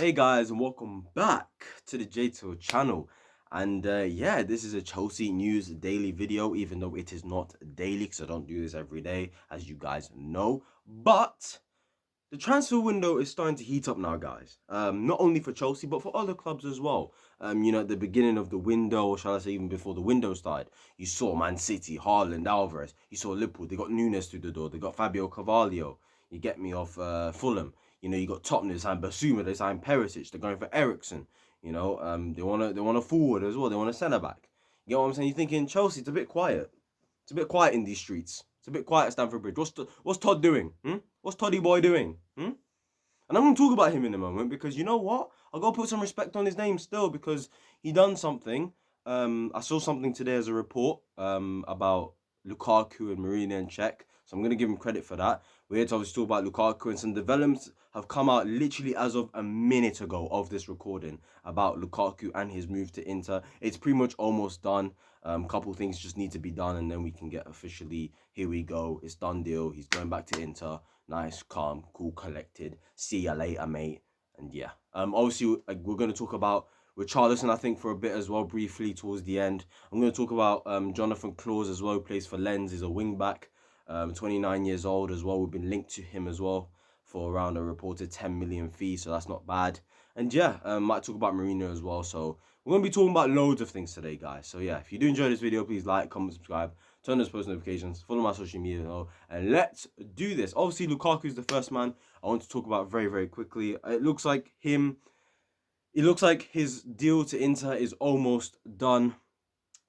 Hey guys, and welcome back to the JTO channel. And yeah, this is a Chelsea news daily video, even though it is not daily because I don't do this every day, as you guys know. But the transfer window is starting to heat up now, guys. Not only for Chelsea, but for other clubs as well. At the beginning of the window, or shall I say even before the window started, you saw Man City, Haaland, Alvarez. You saw Liverpool, they got Nunes through the door. They got Fabio Carvalho. You get me off Fulham. You got Tottenham, they signed Basuma, they signed Perisic. They're going for Ericsson. They want a forward as well. They want a centre back. You know what I'm saying? You're thinking Chelsea, it's a bit quiet. It's a bit quiet in these streets. It's a bit quiet at Stamford Bridge. What's Todd doing? What's Toddy boy doing? And I'm going to talk about him in a moment because you know what? I got to put some respect on his name still because he done something. I saw something today as a report about Lukaku and Marina and Czech. So I'm going to give him credit for that. We're here to obviously talk about Lukaku, and some developments have come out literally as of a minute ago of this recording about Lukaku and his move to Inter. It's pretty much almost done. Couple things just need to be done, and then we can get officially, here we go, it's done deal. He's going back to Inter. Nice, calm, cool, collected. See ya later, mate. And yeah, obviously we're going to talk about Richarlison, I think, for a bit as well, briefly towards the end. I'm going to talk about Jonathan Claus as well, who plays for Lens, is a wing back, 29 years old as well. We've been linked to him as well for around a reported 10 million fee, so that's not bad. And yeah, might talk about Mourinho as well. So we're going to be talking about loads of things today, guys. So yeah, if you do enjoy this video, please like, comment, subscribe, turn on post notifications, follow my social media, and let's do this. Obviously, Lukaku is the first man I want to talk about very, very quickly. It looks like his deal to Inter is almost done.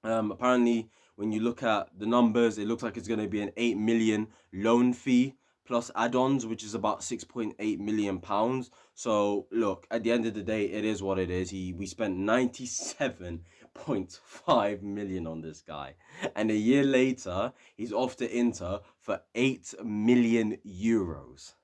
Apparently, when you look at the numbers, it looks like it's going to be an 8 million loan fee plus add-ons, which is about 6.8 million pounds. So look, at the end of the day, it is what it is. We spent 97.5 million on this guy, and a year later, he's off to Inter for 8 million euros.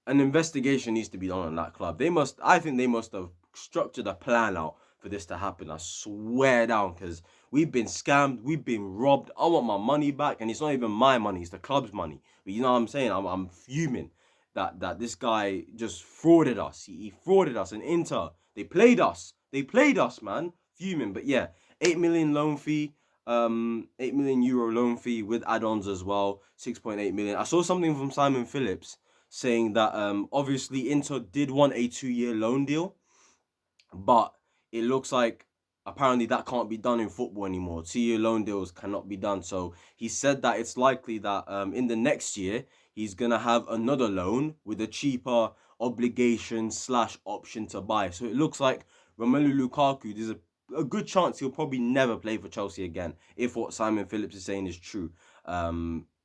An investigation needs to be done on that club. I think they must have structured a plan out for this to happen. I swear down, because we've been scammed, we've been robbed. I want my money back, and it's not even my money, it's the club's money. But you know what I'm saying? I'm fuming that this guy just frauded us. He frauded us. And Inter, they played us. They played us, man. Fuming. But yeah, 8 million loan fee. 8 million euro loan fee with add-ons as well. 6.8 million. I saw something from Simon Phillips saying that obviously Inter did want a 2-year loan deal, but it looks like apparently that can't be done in football anymore. 2-year loan deals cannot be done. So he said that it's likely that in the next year, he's going to have another loan with a cheaper obligation / option to buy. So it looks like Romelu Lukaku, there's a good chance he'll probably never play for Chelsea again, if what Simon Phillips is saying is true.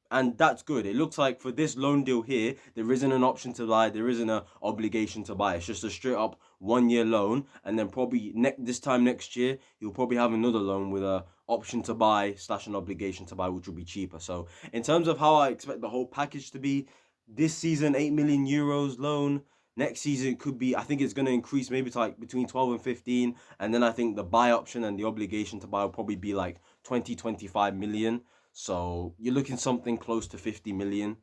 And that's good. It looks like for this loan deal here, there isn't an option to buy. There isn't an obligation to buy. It's just a straight up 1-year loan. And then probably this time next year, you'll probably have another loan with a option to buy / an obligation to buy, which will be cheaper. So in terms of how I expect the whole package to be, this season, 8 million euros loan. Next season, it could be, I think it's going to increase maybe to like between 12 and 15. And then I think the buy option and the obligation to buy will probably be like 25 million. So you're looking something close to 50 million,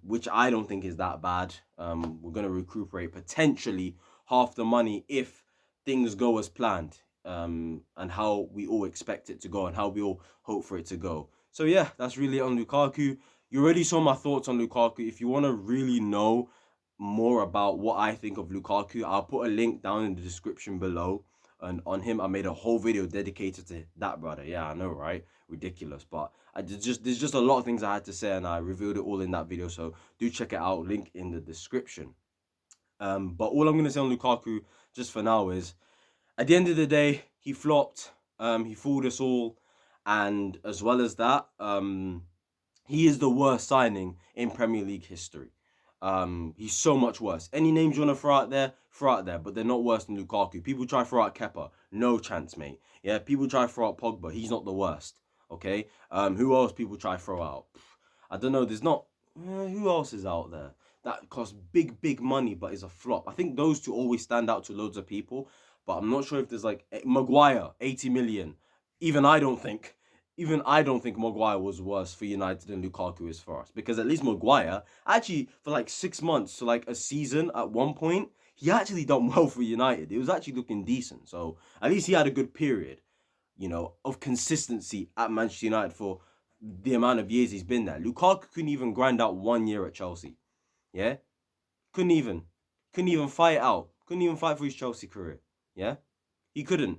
which I don't think is that bad. We're going to recuperate potentially half the money if things go as planned, and how we all expect it to go and how we all hope for it to go. So yeah, that's really on Lukaku. You already saw my thoughts on Lukaku. If you want to really know more about what I think of Lukaku, I'll put a link down in the description below. And on him, I made a whole video dedicated to that brother. Yeah, I know, right? Ridiculous. But there's just a lot of things I had to say, and I revealed it all in that video. So do check it out. Link in the description. But all I'm going to say on Lukaku just for now is, at the end of the day, he flopped. He fooled us all. And as well as that, he is the worst signing in Premier League history. He's so much worse. Any names you want to throw out there, but they're not worse than Lukaku. People try to throw out Kepa, no chance, mate. Yeah, people try to throw out Pogba, he's not the worst. Okay, who else people try to throw out? I don't know. There's not. Who else is out there that costs big money but is a flop? I think those two always stand out to loads of people, but I'm not sure if there's like Maguire, 80 million. Even I don't think Maguire was worse for United than Lukaku is for us. Because at least Maguire, actually, for like 6 months to like a season at one point, he actually done well for United. It was actually looking decent. So at least he had a good period, of consistency at Manchester United for the amount of years he's been there. Lukaku couldn't even grind out 1 year at Chelsea. Yeah? Couldn't even. Couldn't even fight out. Couldn't even fight for his Chelsea career. Yeah? He couldn't.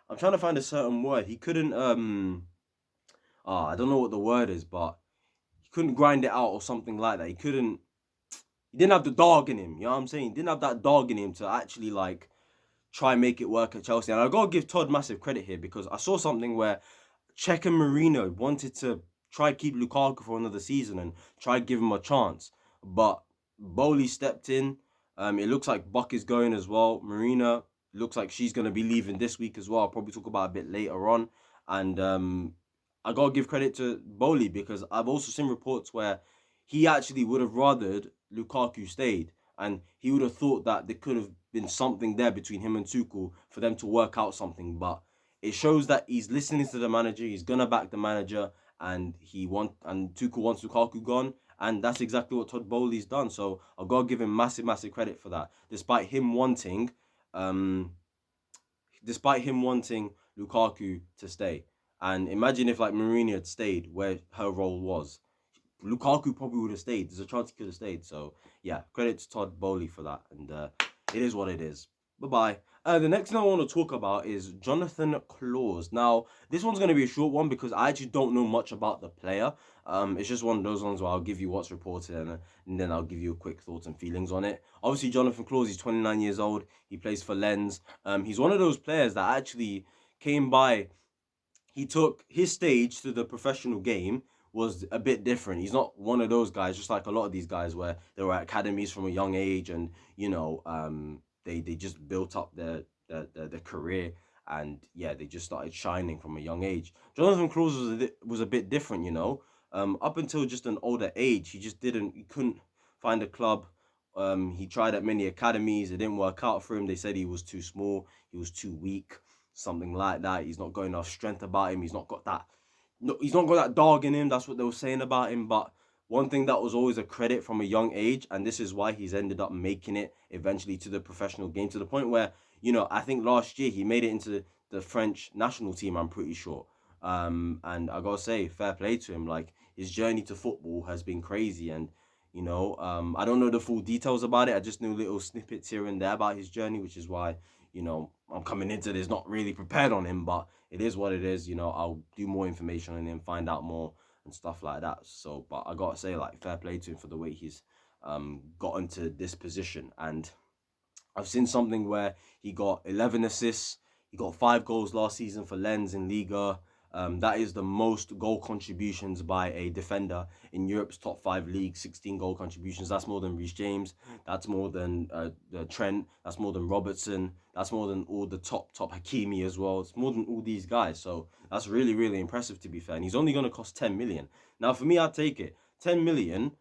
I'm trying to find a certain word. He couldn't I don't know what the word is, but he couldn't grind it out or something like that. He didn't have the dog in him, you know what I'm saying? He didn't have that dog in him to actually like try and make it work at Chelsea. And I gotta give Todd massive credit here because I saw something where Czech and Marino wanted to try keep Lukaku for another season and try give him a chance. But Bowley stepped in. It looks like Buck is going as well. Marina looks like she's gonna be leaving this week as well. I'll probably talk about it a bit later on. And I gotta give credit to Bowley because I've also seen reports where he actually would have rathered Lukaku stayed, and he would have thought that there could have been something there between him and Tuchel for them to work out something. But it shows that he's listening to the manager. He's gonna back the manager, and Tuchel wants Lukaku gone, and that's exactly what Todd Bowley's done. So I've got to give him massive, massive credit for that, um, despite him wanting Lukaku to stay. And imagine if like Mourinho had stayed where her role was. Lukaku probably would have stayed. There's a chance he could have stayed. So, yeah, credit to Todd Bowley for that. And it is what it is. Bye-bye. The next thing I want to talk about is Jonathan Klaus. Now, this one's going to be a short one because I actually don't know much about the player. It's just one of those ones where I'll give you what's reported and then I'll give you a quick thoughts and feelings on it. Obviously, Jonathan Klaus, he's 29 years old. He plays for Lens. He's one of those players that actually came by. He took his stage to the professional game was a bit different. He's not one of those guys, just like a lot of these guys, where they were at academies from a young age, and they just built up their career, and yeah, they just started shining from a young age. Jonathan Klaus was a bit different, up until just an older age, he couldn't find a club. He tried at many academies, it didn't work out for him. They said he was too small, he was too weak, something like that. He's not got enough strength about him. He's not got that dog in him. That's what they were saying about him. But one thing that was always a credit from a young age, and this is why he's ended up making it eventually to the professional game, to the point where, I think last year he made it into the French national team, I'm pretty sure. And I gotta say, fair play to him. Like, his journey to football has been crazy. And, I don't know the full details about it. I just knew little snippets here and there about his journey, which is why, I'm coming into this not really prepared on him, but it is what it is. I'll do more information on him, find out more and stuff like that. So, but I gotta say, like, fair play to him for the way he's gotten to this position. And I've seen something where he got 11 assists, he got 5 goals last season for Lens in Liga. That is the most goal contributions by a defender in Europe's top 5 leagues. 16 goal contributions. That's more than Reece James. That's more than Trent. That's more than Robertson. That's more than all the top Hakimi as well. It's more than all these guys. So that's really, really impressive, to be fair. And he's only going to cost 10 million. Now, for me, I'd take it. 10 million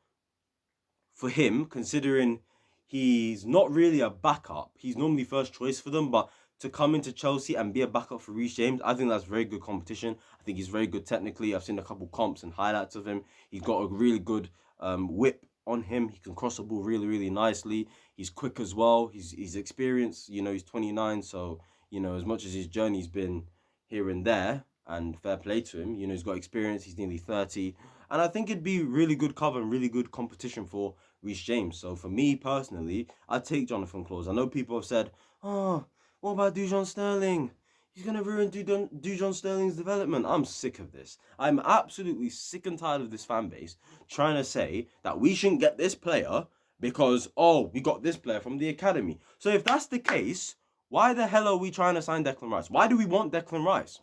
for him, considering he's not really a backup. He's normally first choice for them, but to come into Chelsea and be a backup for Reece James, I think that's very good competition. I think he's very good technically. I've seen a couple comps and highlights of him. He's got a really good whip on him. He can cross the ball really, really nicely. He's quick as well. He's experienced. He's 29, so as much as his journey's been here and there, and fair play to him, he's got experience. He's nearly 30, and I think it'd be really good cover and really good competition for Reece James. So for me personally, I'd take Jonathan Klaus. I know people have said, "Oh, what about Dujon Sterling? He's going to ruin Dujon Sterling's development." I'm sick of this. I'm absolutely sick and tired of this fan base trying to say that we shouldn't get this player because, we got this player from the academy. So if that's the case, why the hell are we trying to sign Declan Rice? Why do we want Declan Rice?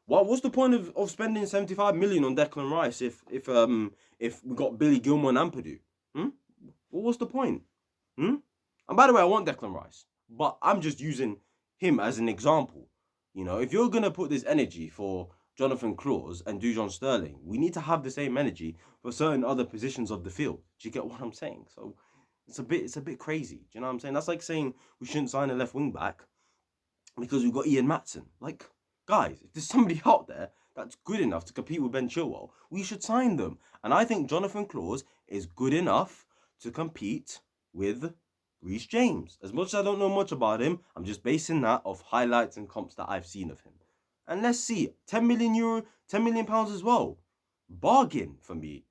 What's the point of spending 75 million on Declan Rice if we got Billy Gilmore and Ampadu? What's the point? And by the way, I want Declan Rice, but I'm just using him as an example. If you're going to put this energy for Jonathan Klaus and Dujon Sterling, we need to have the same energy for certain other positions of the field. Do you get what I'm saying? So it's a bit crazy. Do you know what I'm saying? That's like saying we shouldn't sign a left wing back because we've got Ian Matson. Like, guys, if there's somebody out there that's good enough to compete with Ben Chilwell, we should sign them. And I think Jonathan Klaus is good enough to compete with Reece James. As much as I don't know much about him, I'm just basing that off highlights and comps that I've seen of him. And let's see, €10 million, £10 million as well. Bargain for me.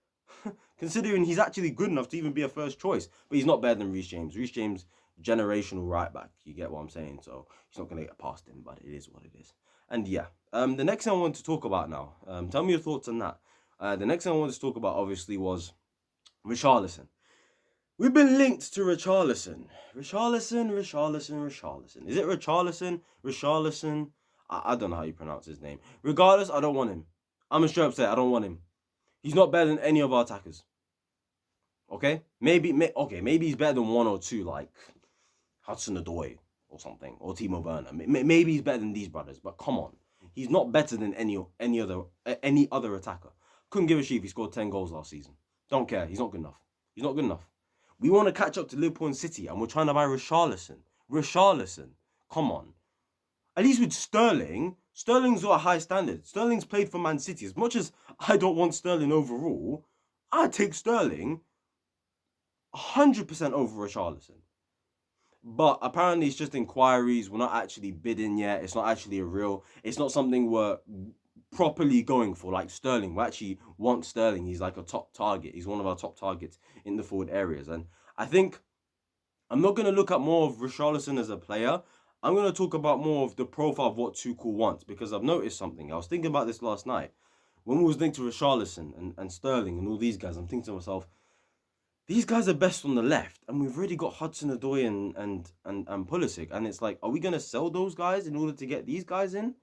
Considering he's actually good enough to even be a first choice. But he's not better than Reece James. Reece James, generational right back. You get what I'm saying? So he's not going to get past him, but it is what it is. And yeah, the next thing I want to talk about now. Tell me your thoughts on that. The next thing I wanted to talk about, obviously, was Richarlison. We've been linked to Richarlison. Richarlison. Is it Richarlison? Richarlison? I don't know how you pronounce his name. Regardless, I don't want him. I'm straight up saying I don't want him. He's not better than any of our attackers. Okay? Maybe he's better than one or two, like Hudson-Odoi or something, or Timo Werner. Maybe he's better than these brothers, but come on. He's not better than any other attacker. Couldn't give a shit if he scored 10 goals last season. Don't care. He's not good enough. He's not good enough. We want to catch up to Liverpool and City, and we're trying to buy Richarlison. Come on. At least with Sterling, Sterling's got a high standard. Sterling's played for Man City. As much as I don't want Sterling overall, I'd take Sterling 100% over Richarlison. But apparently it's just inquiries. We're not actually bidding yet. It's not actually it's not something we're properly going for, like Sterling. We actually want Sterling. He's like a top target. He's one of our top targets in the forward areas. And I think I'm not going to look at more of Richarlison as a player. I'm going to talk about more of the profile of what Tuchel wants, because I've noticed something. I was thinking about this last night. When we was linked to Richarlison and Sterling and all these guys, I'm thinking to myself, these guys are best on the left, and we've already got Hudson-Odoi and Pulisic, and it's like, are we going to sell those guys in order to get these guys in?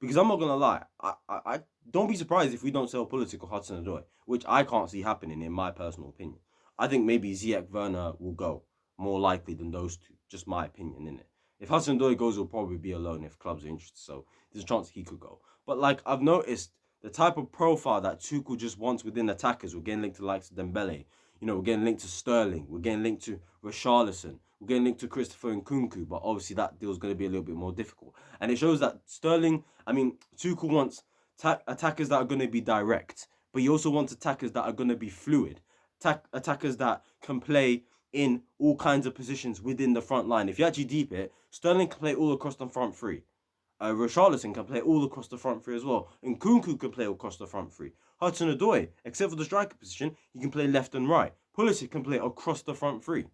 Because I'm not going to lie, I don't be surprised if we don't sell Pulisic or Hudson-Odoi, which I can't see happening in my personal opinion. I think maybe Ziyech Werner will go, more likely than those two, just my opinion, innit? If Hudson-Odoi goes, he'll probably be alone if clubs are interested, so there's a chance he could go. But like, I've noticed the type of profile that Tuchel just wants within attackers. We're getting linked to the likes of Dembele. You know, we're getting linked to Sterling. We're getting linked to Richarlison. We're getting linked to Christopher Nkunku. But obviously that deal's going to be a little bit more difficult. And it shows that Tuchel wants attackers that are going to be direct. But he also wants attackers that are going to be fluid. Attackers that can play in all kinds of positions within the front line. If you actually deep it, Sterling can play all across the front three. Richarlison can play all across the front three as well. And Nkunku can play across the front three. Hudson-Odoi, except for the striker position, he can play left and right. Pulisic can play across the front three.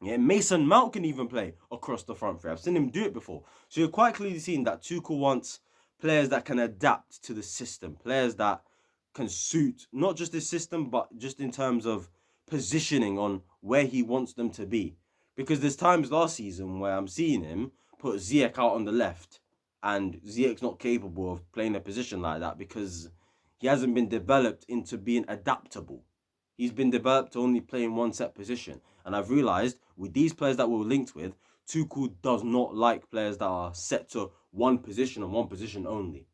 Yeah, Mason Mount can even play across the front three. I've seen him do it before. So you're quite clearly seeing that Tuchel wants players that can adapt to the system. Players that can suit not just his system, but just in terms of positioning on where he wants them to be. Because there's times last season where I'm seeing him put Ziyech out on the left, and Ziyech's not capable of playing a position like that because he hasn't been developed into being adaptable. He's been developed to only playing one set position. And I've realised with these players that we're linked with, Tuchel does not like players that are set to one position and one position only.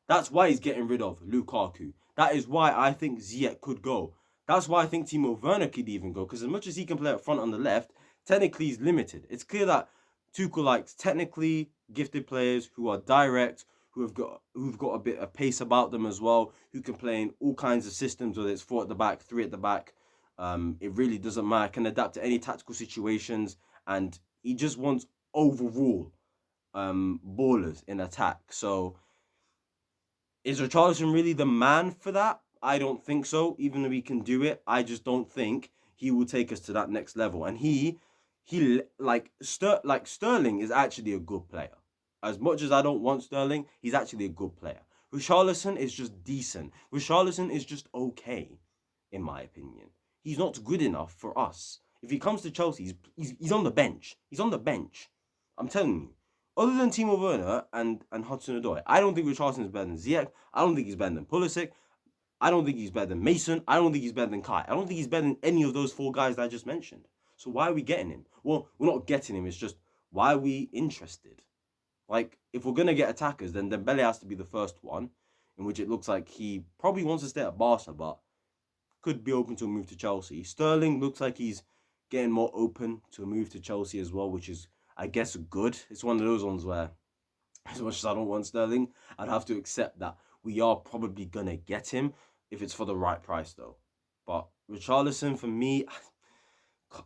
That's why he's getting rid of Lukaku. That is why I think Ziyech could go. That's why I think Timo Werner could even go. Because as much as he can play up front on the left, technically he's limited. It's clear that Tuchel likes technically gifted players who are direct, who've got a bit of pace about them as well, who can play in all kinds of systems, whether it's 4 at the back, 3 at the back. It really doesn't matter. Can adapt to any tactical situations, and he just wants overall ballers in attack. So is Richarlison really the man for that? I don't think so. Even though he can do it, I just don't think he will take us to that next level. And Sterling is actually a good player. As much as I don't want Sterling, he's actually a good player. Richarlison is just decent. Richarlison is just okay, in my opinion. He's not good enough for us. If he comes to Chelsea, he's on the bench. He's on the bench. I'm telling you. Other than Timo Werner and Hudson-Odoi, I don't think Richarlison is better than Ziyech. I don't think he's better than Pulisic. I don't think he's better than Mason. I don't think he's better than Kai. I don't think he's better than any of those 4 guys that I just mentioned. So why are we getting him? Well, we're not getting him. It's just, why are we interested? Like, if we're going to get attackers, then Dembele has to be the first one, in which it looks like he probably wants to stay at Barca, but could be open to a move to Chelsea. Sterling looks like he's getting more open to a move to Chelsea as well, which is, I guess, good. It's one of those ones where, as much as I don't want Sterling, I'd have to accept that we are probably going to get him if it's for the right price, though. But Richarlison, for me,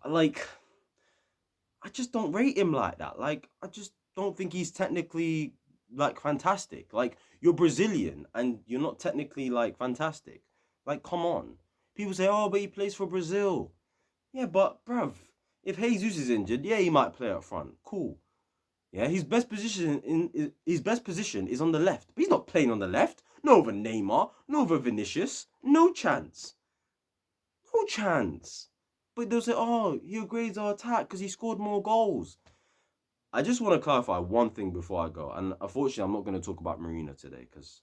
like, I just don't rate him like that. Like, I just don't think he's technically like fantastic. Like, you're Brazilian and you're not technically like fantastic. Like, come on. People say, oh, but he plays for Brazil. Yeah, but bruv, if Jesus is injured, yeah, he might play up front. Cool. Yeah, his best position is on the left. But he's not playing on the left. No over Neymar, no over Vinicius. No chance. No chance. But they'll say, oh, he upgrades our attack because he scored more goals. I just want to clarify one thing before I go. And unfortunately, I'm not going to talk about Marina today because,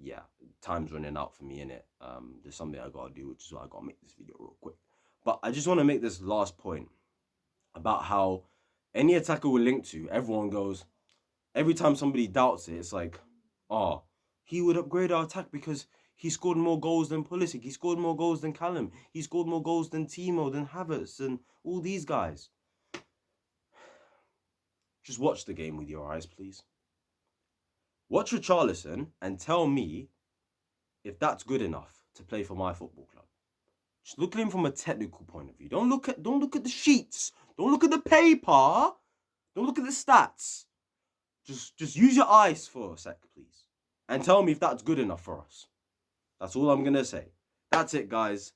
yeah, time's running out for me, innit? There's something I got to do, which is why I got to make this video real quick. But I just want to make this last point about how any attacker we're linked to, everyone goes, every time somebody doubts it, it's like, oh, he would upgrade our attack because he scored more goals than Pulisic. He scored more goals than Callum. He scored more goals than Timo, than Havertz, and all these guys. Just watch the game with your eyes, please. Watch Richarlison and tell me if that's good enough to play for my football club. Just look at him from a technical point of view. Don't look at the sheets. Don't look at the paper. Don't look at the stats. Just use your eyes for a sec, please. And tell me if that's good enough for us. That's all I'm going to say. That's it, guys,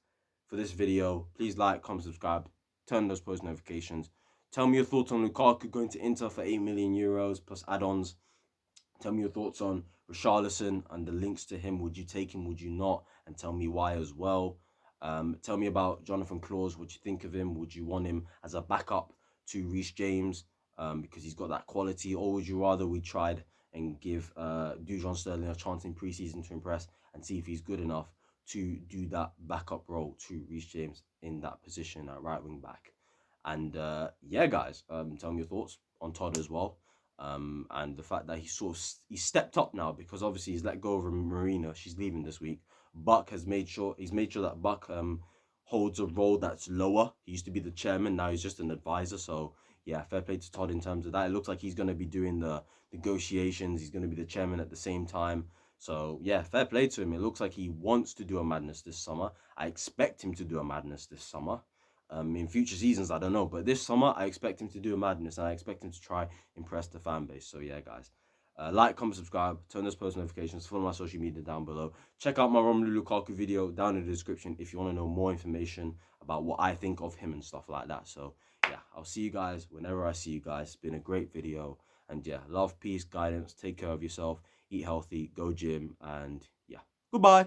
for this video. Please like, comment, subscribe. Turn those post notifications. Tell me your thoughts on Lukaku going to Inter for 8 million euros plus add-ons. Tell me your thoughts on Richarlison and the links to him. Would you take him? Would you not? And tell me why as well. Tell me about Jonathan Claus. What you think of him? Would you want him as a backup to Reece James because he's got that quality? Or would you rather we tried and give Dujon Sterling a chance in preseason to impress and see if he's good enough to do that backup role to Reece James in that position at right wing back? And yeah, guys, tell me your thoughts on Todd as well. And the fact that he stepped up now because obviously he's let go of Marina. She's leaving this week. Buck has made sure that Buck holds a role that's lower. He used to be the chairman, now he's just an advisor. So yeah, fair play to Todd in terms of that. It looks like he's going to be doing the negotiations. He's going to be the chairman at the same time. So yeah, fair play to him. It looks like he wants to do a madness this summer. I expect him to do a madness this summer. In future seasons, I don't know. But this summer, I expect him to do a madness. And I expect him to try impress the fan base. So yeah, guys. Like, comment, subscribe, turn those post notifications, follow my social media down below. Check out my Romelu Lukaku video down in the description if you want to know more information about what I think of him and stuff like that. So yeah, I'll see you guys whenever I see you guys. It's been a great video. And yeah, love, peace, guidance. Take care of yourself. Eat healthy. Go gym. And yeah, goodbye.